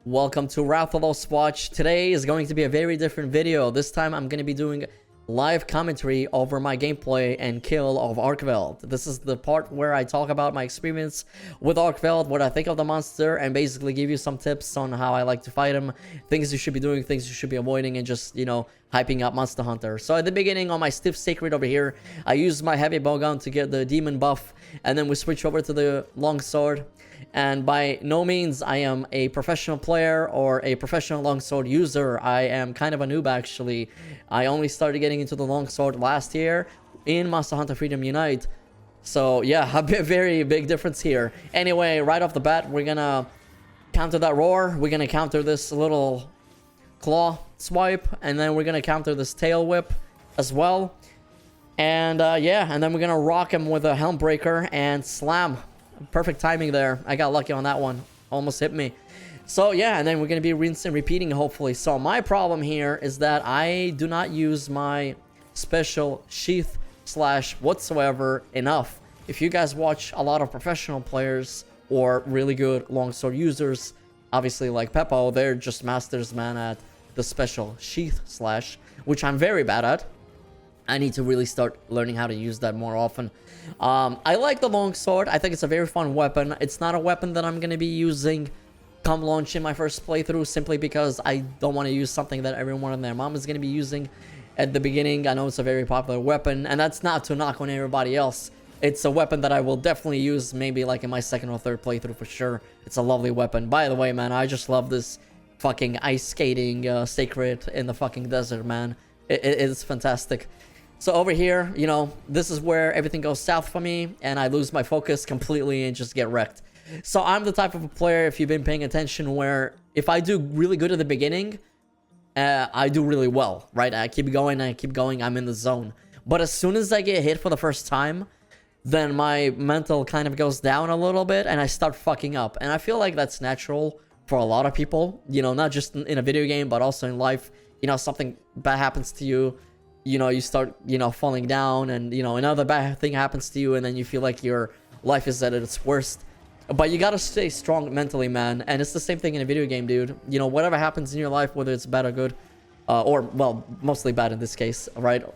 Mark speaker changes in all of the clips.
Speaker 1: Welcome to Rathalos Watch. Today is going to be a very different video. This time I'm going to be doing live commentary over my gameplay and kill of Arkveld. This is the part where I talk about my experience with Arkveld, what I think of the monster, and basically give you some tips on how I like to fight him, things you should be doing, things you should be avoiding, and just, you know, hyping up Monster Hunter. So at the beginning on my Stiff Sacred over here, I use my heavy bowgun to get the demon buff, and then we switch over to the longsword. And by no means I am a professional player or a professional longsword user. I am kind of a noob, actually. I only started getting into the longsword last year in Monster Hunter Freedom Unite. So yeah, a very big difference here. Anyway, right off the bat, we're gonna counter that roar. We're gonna counter this little claw swipe, and then we're gonna counter this tail whip as well. And yeah, and then we're gonna rock him with a helm breaker and slam. Perfect timing there. I got lucky on that one. Almost hit me. So yeah, and then we're going to be rinsing and repeating, hopefully. So my problem here is that I do not use my special sheath slash whatsoever enough. If you guys watch a lot of professional players or really good longsword users, obviously like Peppo, they're just masters, man, at the special sheath slash, which I'm very bad at. I need to really start learning how to use that more often. I like the longsword. I think it's a very fun weapon. It's not a weapon that I'm going to be using come launch in my first playthrough, simply because I don't want to use something that everyone and their mom is going to be using at the beginning. I know it's a very popular weapon, and that's not to knock on everybody else. It's a weapon that I will definitely use maybe like in my second or third playthrough for sure. It's a lovely weapon. By the way, man, I just love this fucking ice skating sacred in the fucking desert, man. It is fantastic. So over here, you know, this is where everything goes south for me, and I lose my focus completely and just get wrecked. So I'm the type of a player, if you've been paying attention, where if I do really good at the beginning, I do really well, right? I keep going, I'm in the zone. But as soon as I get hit for the first time, then my mental kind of goes down a little bit, and I start fucking up. And I feel like that's natural for a lot of people, you know, not just in a video game, but also in life. You know, something bad happens to you. You know, you start, you know, falling down, and, you know, another bad thing happens to you, and then you feel like your life is at its worst. But you gotta stay strong mentally, man. And it's the same thing in a video game, dude. You know, whatever happens in your life, whether it's bad or good, or, well, mostly bad in this case, right?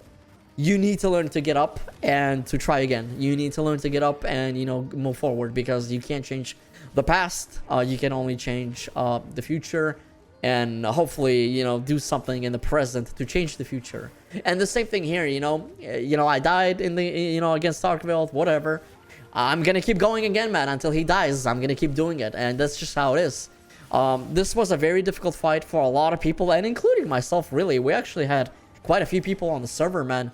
Speaker 1: You need to learn to get up and to try again. You need to learn to get up and, you know, move forward, because you can't change the past. You can only change the future. And hopefully, you know, do something in the present to change the future. And the same thing here, you know, I died in the, you know, against Arkveld, whatever. I'm gonna keep going again, man, until he dies. I'm gonna keep doing it, and that's just how it is. This was a very difficult fight for a lot of people, and including myself, really. We actually had quite a few people on the server, man,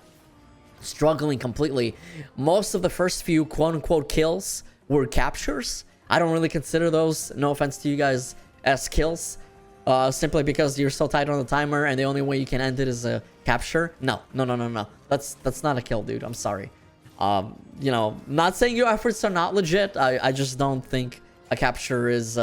Speaker 1: struggling completely. Most of the first few quote-unquote kills were captures. I don't really consider those, no offense to you guys, as kills. Simply because you're so tight on the timer, and the only way you can end it is a capture. No. That's not a kill, dude. I'm sorry. You know, not saying your efforts are not legit. I just don't think a capture is,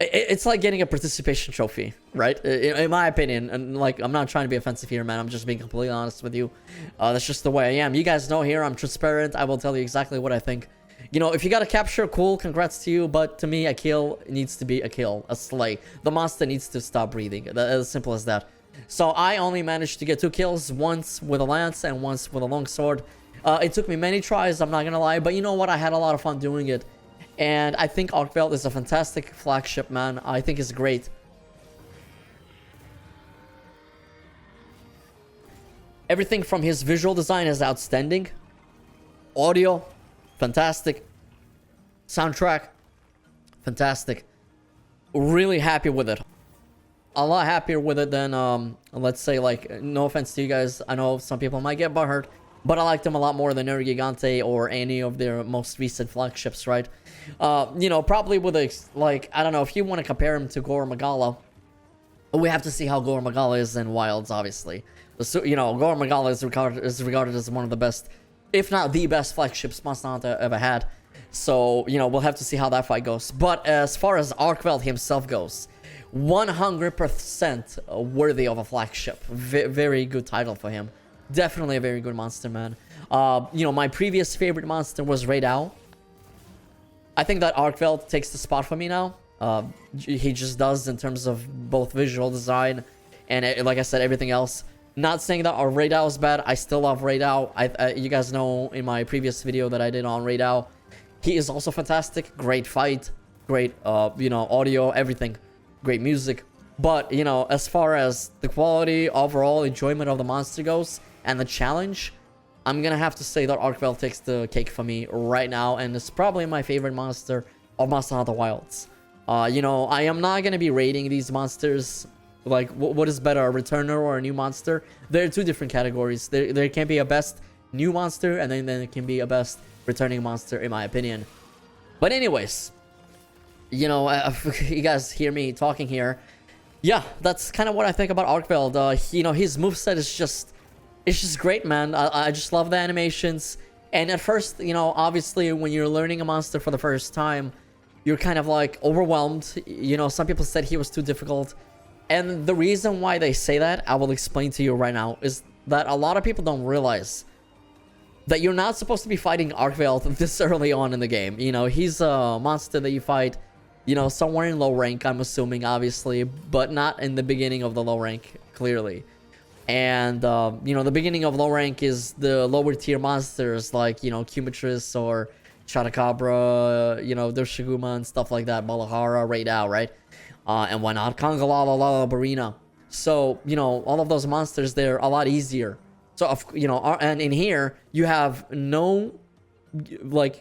Speaker 1: it's like getting a participation trophy, right? In my opinion. And like, I'm not trying to be offensive here, man. I'm just being completely honest with you. That's just the way I am. You guys know here, I'm transparent. I will tell you exactly what I think. You know, if you got a capture, cool, congrats to you. But to me, a kill needs to be a kill, a slay. The monster needs to stop breathing. As simple as that. So I only managed to get 2 kills, once with a lance and once with a longsword. It took me many tries, I'm not gonna lie, but you know what? I had a lot of fun doing it. And I think Arkveld is a fantastic flagship, man. I think it's great. Everything from his visual design is outstanding. Audio, fantastic. Soundtrack, fantastic. Really happy with it. A lot happier with it than, let's say, like, no offense to you guys, I know some people might get butthurt, but I liked them a lot more than Gigante or any of their most recent flagships, right? You know, probably with a, like, I don't know, if you want to compare him to Gore Magala, we have to see how Gore Magala is in Wilds, obviously. So, you know, Gore Magala is regarded as one of the best, if not the best flagships Monster Hunter ever had. So, you know, we'll have to see how that fight goes. But as far as Arkveld himself goes, 100% worthy of a flagship. Very good title for him. Definitely a very good monster, man. You know, my previous favorite monster was Rathalos. I think that Arkveld takes the spot for me now. he just does in terms of both visual design and like I said, everything else. Not saying that our Rathalos is bad. I still love Rathalos. You guys know in my previous video that I did on Rathalos, he is also fantastic. Great fight, great audio, everything, great music. But as far as the quality, overall enjoyment of the monster goes and the challenge, I'm gonna have to say that Arkveld takes the cake for me right now, and it's probably my favorite monster of Monster Hunter Wilds. I am not gonna be rating these monsters like what is better, a returner or a new monster. There are two different categories. There can be a best new monster, and then there can be a best returning monster, in my opinion. But anyways, you guys hear me talking here. Yeah, that's kind of what I think about Arkveld. His moveset is just great, man. I just love the animations. And at first, obviously when you're learning a monster for the first time, you're kind of like overwhelmed. Some people said he was too difficult. And the reason why they say that, I will explain to you right now, is that a lot of people don't realize that you're not supposed to be fighting Arkveld this early on in the game. He's a monster that you fight, somewhere in low rank, I'm assuming, obviously, but not in the beginning of the low rank, clearly. And, the beginning of low rank is the lower tier monsters like, Cumitris or Chotacabra, Doshiguma and stuff like that, Malahara, Rathalos, right? And whatnot, Kangalala, Barina. So, all of those monsters, they're a lot easier. So, and in here, you have no,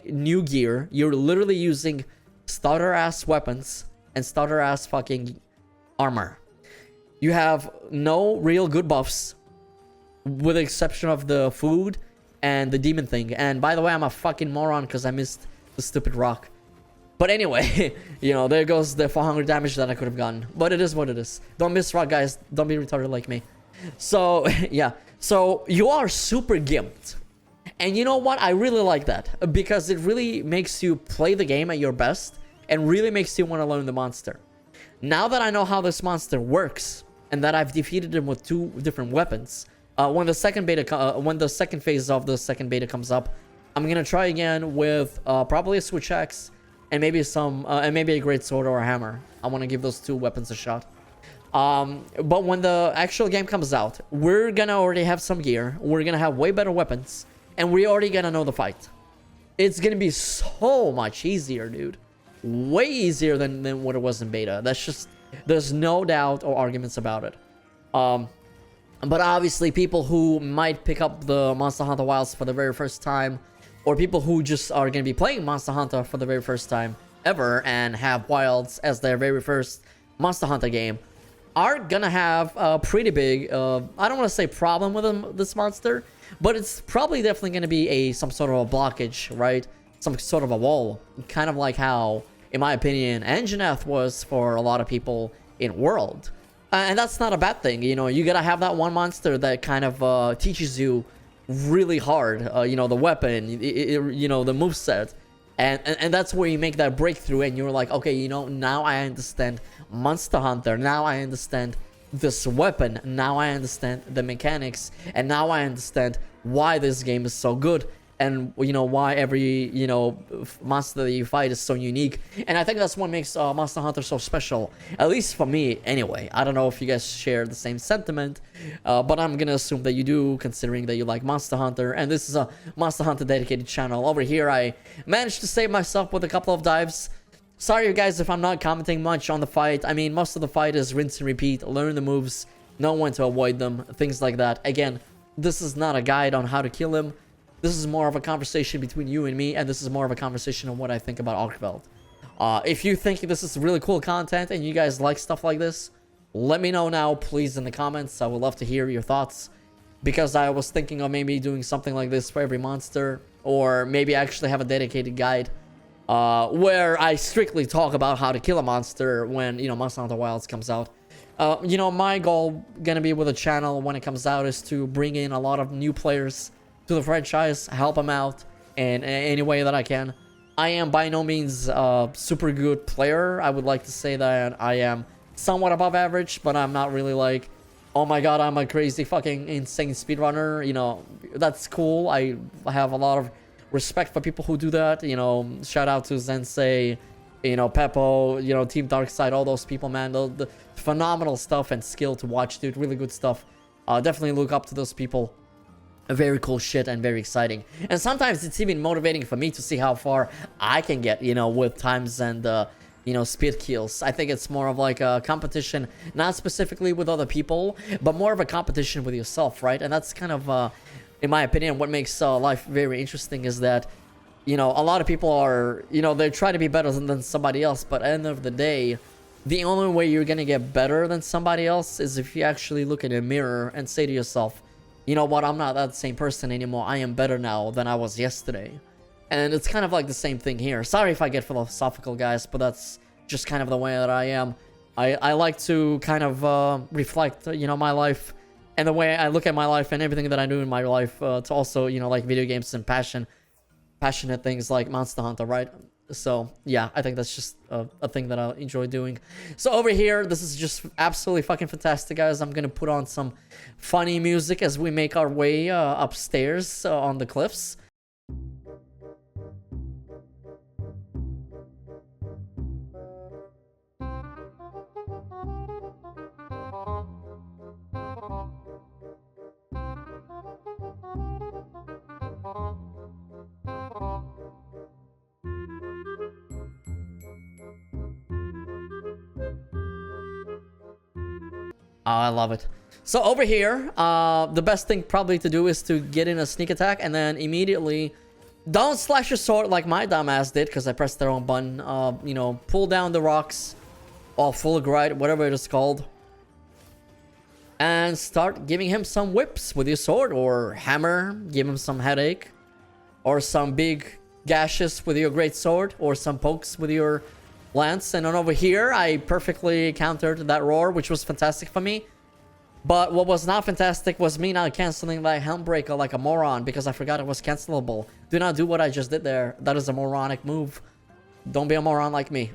Speaker 1: new gear. You're literally using starter-ass weapons and starter-ass fucking armor. You have no real good buffs, with the exception of the food and the demon thing. And by the way, I'm a fucking moron because I missed the stupid rock. But anyway, there goes the 400 damage that I could have gotten. But it is what it is. Don't miss rock, guys. Don't be retarded like me. So, yeah. So, you are super gimped. And you know what? I really like that. Because it really makes you play the game at your best. And really makes you want to learn the monster. Now that I know how this monster works, and that I've defeated him with 2 different weapons, when the second phase of the second beta comes up, I'm gonna try again with probably a switch axe and maybe a great sword or a hammer. I want to give those 2 weapons a shot. But when the actual game comes out, we're gonna already have some gear. We're gonna have way better weapons, and we're already gonna know the fight. It's gonna be so much easier, dude. Way easier than what it was in beta. That's just, there's no doubt or arguments about it. But obviously, people who might pick up the Monster Hunter Wilds for the very first time, or people who just are going to be playing Monster Hunter for the very first time ever and have Wilds as their very first Monster Hunter game, are going to have a pretty big, I don't want to say problem with this monster, but it's probably definitely going to be some sort of a blockage, right? Some sort of a wall. Kind of like how, in my opinion, Anjanath was for a lot of people in World. And that's not a bad thing. You gotta have that one monster that kind of teaches you really hard, the weapon, the moveset. And that's where you make that breakthrough and you're like, okay, now I understand Monster Hunter. Now I understand this weapon. Now I understand the mechanics. And now I understand why this game is so good. And, why every, monster that you fight is so unique. And I think that's what makes Monster Hunter so special. At least for me, anyway. I don't know if you guys share the same sentiment. But I'm gonna assume that you do, considering that you like Monster Hunter. And this is a Monster Hunter dedicated channel. Over here, I managed to save myself with a couple of dives. Sorry, guys, if I'm not commenting much on the fight. I mean, most of the fight is rinse and repeat. Learn the moves. Know when to avoid them. Things like that. Again, this is not a guide on how to kill him. This is more of a conversation between you and me, and this is more of a conversation on what I think about Arkveld. If you think this is really cool content and you guys like stuff like this, let me know now, please, in the comments. I would love to hear your thoughts, because I was thinking of maybe doing something like this for every monster, or maybe actually have a dedicated guide where I strictly talk about how to kill a monster when, Monster Hunter Wilds comes out. My goal gonna be with the channel when it comes out is to bring in a lot of new players to the franchise, help them out in any way that I can. I am by no means a super good player. I would like to say that I am somewhat above average, but I'm not really like, oh my god, I'm a crazy fucking insane speedrunner. That's cool. I have a lot of respect for people who do that. Shout out to Zensei, you know, Peppo, you know, Team Darkside, all those people, man. The phenomenal stuff and skill to watch, dude. Really good stuff. Definitely look up to those people. Very cool shit and very exciting. And sometimes it's even motivating for me to see how far I can get, you know, with times and, you know, speed kills. I think it's more of like a competition, not specifically with other people, but more of a competition with yourself, right? And that's kind of, in my opinion, what makes life very interesting is that, you know, a lot of people are, you know, they try to be better than somebody else, but at the end of the day, the only way you're gonna get better than somebody else is if you actually look in a mirror and say to yourself, you know what, I'm not that same person anymore. I am better now than I was yesterday. And it's kind of like the same thing here. Sorry if I get philosophical, guys, but that's just kind of the way that I am. I like to kind of reflect, you know, my life and the way I look at my life and everything that I do in my life to also, you know, like video games and passionate things like Monster Hunter, right? So yeah, I think that's just a thing that I enjoy doing. So over here, this is just absolutely fucking fantastic, guys. I'm gonna put on some funny music as we make our way upstairs on the cliffs. Oh, I love it. So over here, the best thing probably to do is to get in a sneak attack and then immediately don't slash your sword like my dumbass did because I pressed the wrong button. You know, pull down the rocks or full gride, whatever it is called, and start giving him some whips with your sword or hammer. Give him some headache or some big gashes with your great sword or some pokes with your lance. And then over here, I perfectly countered that roar, which was fantastic for me. But what was not fantastic was me not canceling that Helmbreaker like a moron because I forgot it was cancelable. Do not do what I just did there. That is a moronic move. Don't be a moron like me.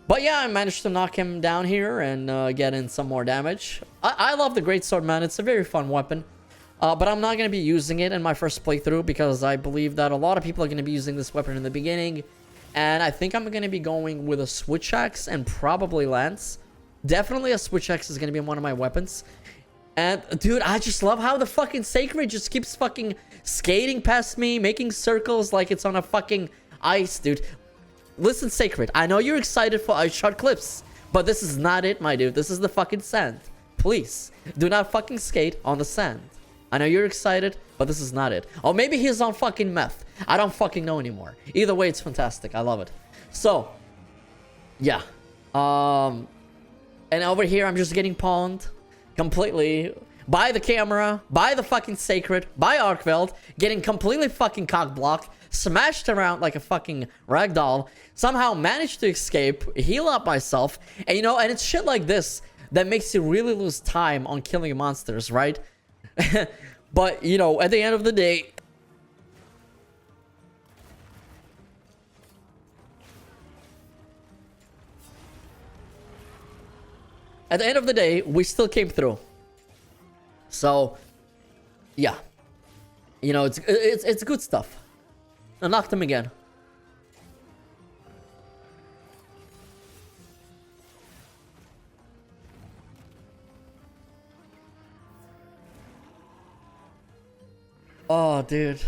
Speaker 1: But yeah, I managed to knock him down here and get in some more damage. I love the greatsword, man. It's a very fun weapon. But I'm not going to be using it in my first playthrough because I believe that a lot of people are going to be using this weapon in the beginning. And I think I'm going to be going with a switch axe and probably lance. Definitely a switch axe is going to be one of my weapons. And dude, I just love how the fucking Sacred just keeps fucking skating past me, making circles like it's on a fucking ice, dude. Listen, Sacred, I know you're excited for ice shot clips, but this is not it, my dude. This is the fucking sand. Please, do not fucking skate on the sand. I know you're excited, but this is not it. Or maybe he's on fucking meth. I don't fucking know anymore. Either way, it's fantastic. I love it. So, yeah. And over here, I'm just getting pawned completely by the camera, by the fucking Sacred, by Arkveld, getting completely fucking cock-blocked, smashed around like a fucking ragdoll, somehow managed to escape, heal up myself, and you know, and it's shit like this that makes you really lose time on killing monsters, right? But, you know, at the end of the day, we still came through. So, yeah. You know, it's good stuff. I knocked him again. Oh, dude.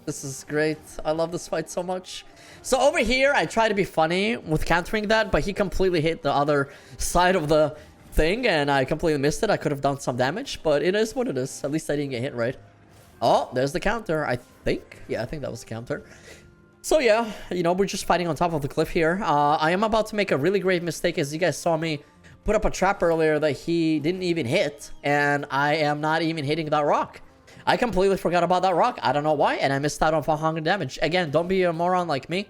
Speaker 1: This is great. I love this fight so much. So over here, I try to be funny with countering that, but he completely hit the other side of the thing, and I completely missed it. I could have done some damage, but it is what it is. At least I didn't get hit, right? Oh, there's the counter, I think. Yeah, I think that was the counter. So yeah, you know, we're just fighting on top of the cliff here. I am about to make a really great mistake, as you guys saw me put up a trap earlier that he didn't even hit, and I am not even hitting that rock. I completely forgot about that rock. I don't know why, and I missed out on 400 damage. Again, don't be a moron like me,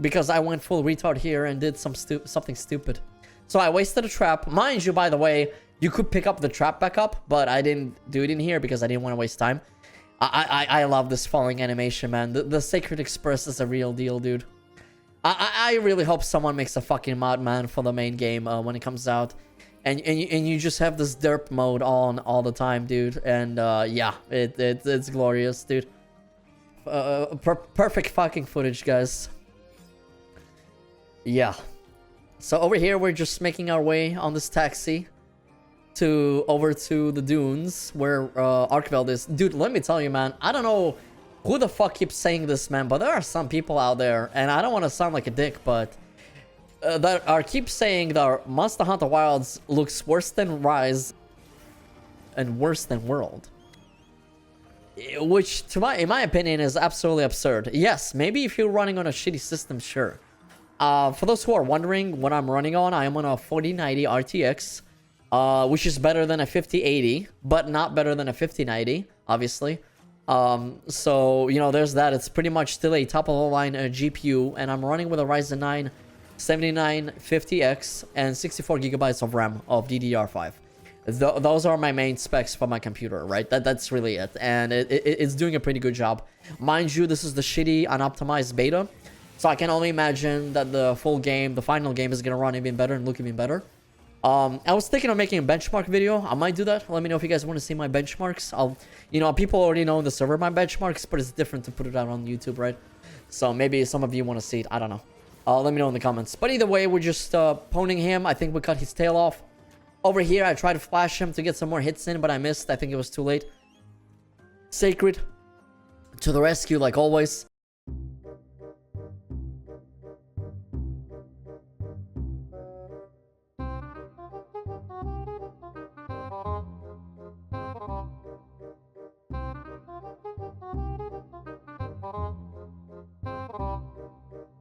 Speaker 1: because I went full retard here and did something stupid. So I wasted a trap. Mind you, by the way, you could pick up the trap back up, but I didn't do it in here because I didn't want to waste time. I love this falling animation, man. The Sacred Express is a real deal, dude. I really hope someone makes a fucking mod, man, for the main game when it comes out. And you just have this derp mode on all the time, dude. And yeah, it's glorious, dude. Perfect fucking footage, guys. yeah. So over here, we're just making our way on this taxi over to the dunes where Arkveld is. Dude, let me tell you, man, I don't know who the fuck keeps saying this, man, but there are some people out there, and I don't want to sound like a dick, but keep saying that Monster Hunter Wilds looks worse than Rise and worse than World. Which, in my opinion, is absolutely absurd. Yes, maybe if you're running on a shitty system, sure. For those who are wondering what I'm running on, I am on a 4090 RTX, which is better than a 5080, but not better than a 5090, obviously. So, you know, there's that. It's pretty much still a top-of-the-line GPU, and I'm running with a Ryzen 9 7950X and 64 gigabytes of RAM of DDR5. Those are my main specs for my computer, right? That's really it, and it's doing a pretty good job. Mind you, this is the shitty, unoptimized beta, so I can only imagine that the full game, the final game, is gonna run even better and look even better. I was thinking of making a benchmark video. I might do that. Let me know if you guys want to see my benchmarks. You know, people already know in the server my benchmarks, but it's different to put it out on YouTube, right? So maybe some of you want to see it. I don't know. Let me know in the comments. But either way, we're just poning him. I think we cut his tail off. Over here, I tried to flash him to get some more hits in, but I missed. I think it was too late. Sacred to the rescue, like always.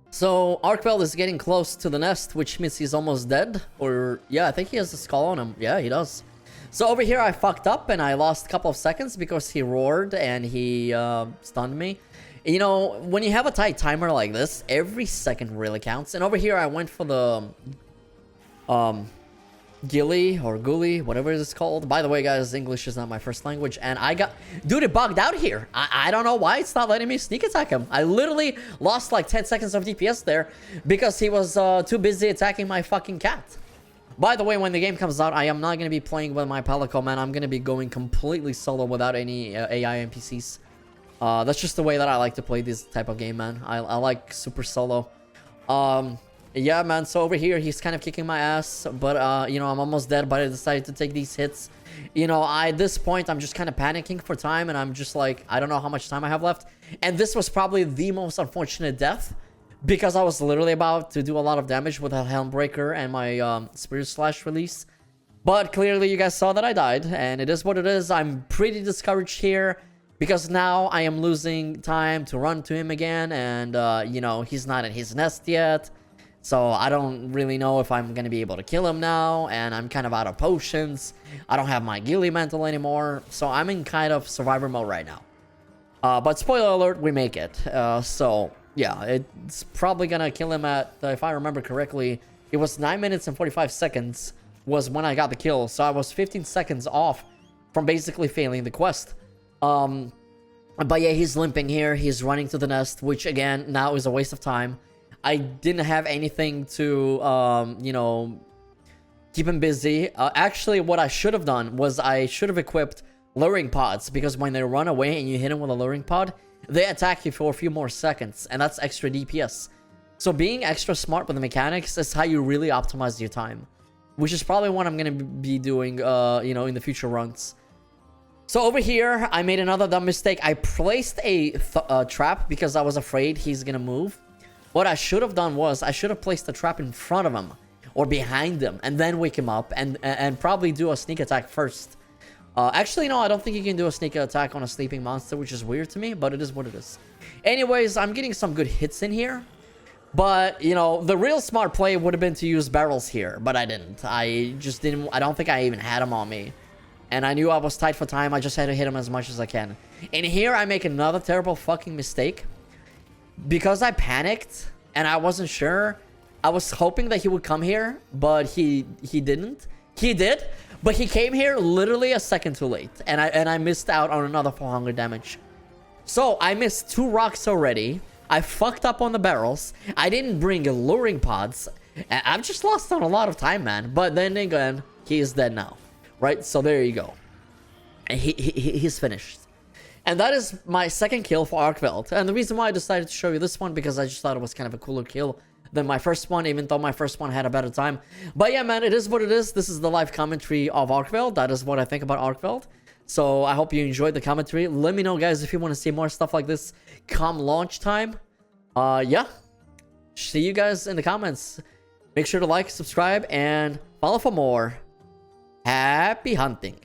Speaker 1: So, Arkveld is getting close to the nest, which means he's almost dead. Or, yeah, I think he has a skull on him. Yeah, he does. So, over here, I fucked up and I lost a couple of seconds because he roared and he stunned me. You know, when you have a tight timer like this, every second really counts. And over here, I went for the Gilly or Gully, whatever it's called. By the way, guys, English is not my first language, and I got... Dude, it bugged out here. I don't know why it's not letting me sneak attack him. I literally lost like 10 seconds of DPS there because he was too busy attacking my fucking cat. By the way, when the game comes out, I am not going to be playing with my Palico, man. I'm going to be going completely solo without any AI NPCs. That's just the way that I like to play this type of game, man. I like super solo. Yeah, man, so over here, he's kind of kicking my ass, but, you know, I'm almost dead, but I decided to take these hits. You know, at this point, I'm just kind of panicking for time, and I'm just like, I don't know how much time I have left. And this was probably the most unfortunate death, because I was literally about to do a lot of damage with a Helmbreaker and my Spirit Slash release. But clearly, you guys saw that I died, and it is what it is. I'm pretty discouraged here, because now I am losing time to run to him again, and, you know, he's not in his nest yet. So I don't really know if I'm going to be able to kill him now, and I'm kind of out of potions. I don't have my Gilly Mantle anymore, so I'm in kind of survivor mode right now. But spoiler alert, we make it. So, yeah, it's probably going to kill him at, if I remember correctly, it was 9 minutes and 45 seconds was when I got the kill. So I was 15 seconds off from basically failing the quest. But yeah, he's limping here. He's running to the nest, which again, now is a waste of time. I didn't have anything to, you know, keep him busy. Actually, what I should have done was I should have equipped luring pods, because when they run away and you hit them with a luring pod, they attack you for a few more seconds, and that's extra DPS. So being extra smart with the mechanics is how you really optimize your time, which is probably what I'm going to be doing, you know, in the future runs. So over here, I made another dumb mistake. I placed a trap because I was afraid he's going to move. What I should have done was I should have placed a trap in front of him or behind him and then wake him up and probably do a sneak attack first. Actually, no, I don't think you can do a sneak attack on a sleeping monster, which is weird to me, but it is what it is. Anyways, I'm getting some good hits in here. But, you know, the real smart play would have been to use barrels here, but I didn't. I just didn't. I don't think I even had them on me. And I knew I was tight for time. I just had to hit him as much as I can. And here I make another terrible fucking mistake. Because I panicked and I wasn't sure, I was hoping that he would come here, but he didn't. He did, but he came here literally a second too late, and I missed out on another 400 damage. So I missed 2 rocks already. I fucked up on the barrels. I didn't bring luring pods. I've just lost on a lot of time, man. But then again, he is dead now, right? So there you go. And he's finished. And that is my second kill for Arkveld. And the reason why I decided to show you this one, because I just thought it was kind of a cooler kill. than my first one, even though my first one had a better time. But yeah, man, it is what it is. This is the live commentary of Arkveld. That is what I think about Arkveld. So I hope you enjoyed the commentary. Let me know, guys, if you want to see more stuff like this come launch time. Yeah. See you guys in the comments. Make sure to like, subscribe, and follow for more. Happy hunting.